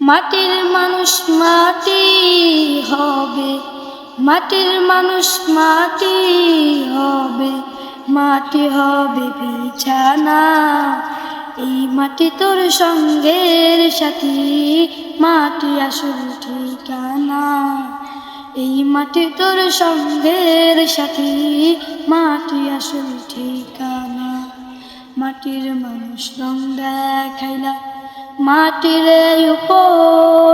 মাটির মানুষ মাটি হবে, মাটির মানুষ মাটি হবে, মাটি হবে বিছানা। এই মাটি তোর সঙ্গের সাথী, মাটি আসল ঠিকানা। এই মাটি তোর সঙ্গের সাথী, মাটি আসল ঠিকানা। মাটির মানুষ রং দেখাইলা মাটির উপর,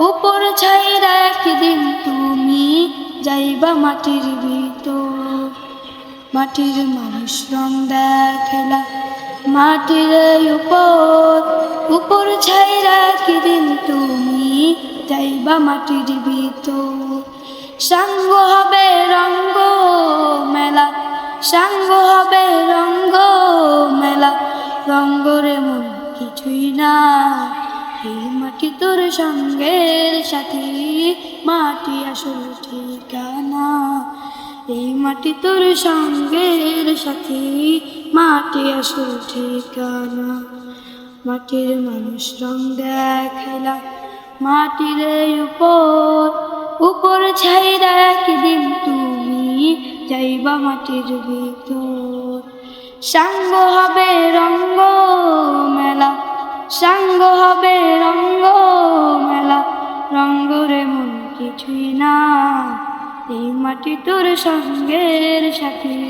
উপর ছাইরা একদিন তুমি যাইবা মাটির ভিতর। মাটির মানুষ রং দেখাইলা মাটির উপর, উপর ছাইরা একদিন তুমি যাইবা মাটির ভিতর। সাঙ্গ হবে রঙ্গ মেলা, সাঙ্গ হবে রঙ্গ মেলা, রঙ্গরে মন কিছুই না। এই মাটি তোর সঙ্গের সাথী, মাটি আসল ঠিকানা। এই মাটি তোর সঙ্গের সাথী, মাটি আসল ঠিকানা। মাটির মানুষ রং দেখাইলা মাটির উপর, উপর ছাইরা একদিন তুমি যাইবা মাটির ভিতর। সাঙ্গ হবে রঙ্গ মেলা, সাঙ্গ হবে রঙ্গ মেলা, রঙ্গরে মন কিছুই না। এই মাটি তোর সঙ্গের সাথী,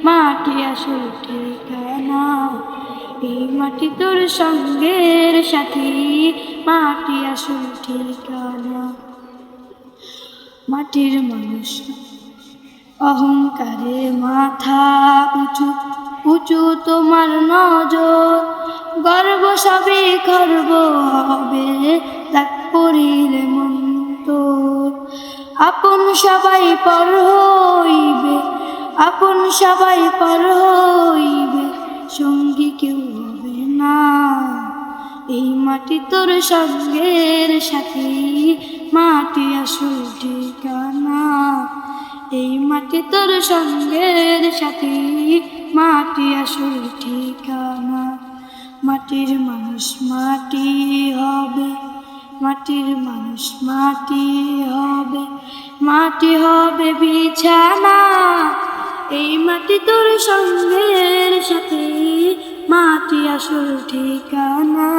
মাটি আসল ঠিকানা। এই মাটি তোর সঙ্গের সাথী, মাটি আসল ঠিকানা। মাটির মানুষ অহংকারে মাথা উঁচু, উঁচু তোমার নজর, গর্ব সবই গর্ব হবে ত্যাগ করিলে মন তোর। আপন সবাই পর হইবে, আপন সবাই পর হইবে, সঙ্গী কেউ হবে না। এই মাটি তোর সঙ্গের সাথী, মাটি আসল ঠিকানা। এই মাটি তোর সঙ্গের সাথী, মাটি আসল ঠিকানা। মাটির মানুষ মাটি হবে, মাটির মানুষ মাটি হবে, মাটি হবে বিছানা। এই মাটি তোর সঙ্গের সাথী, মাটি আসল ঠিকানা।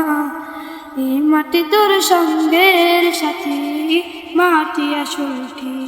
এই মাটি তোর সঙ্গের সাথী, মাটি আসল ঠিকানা।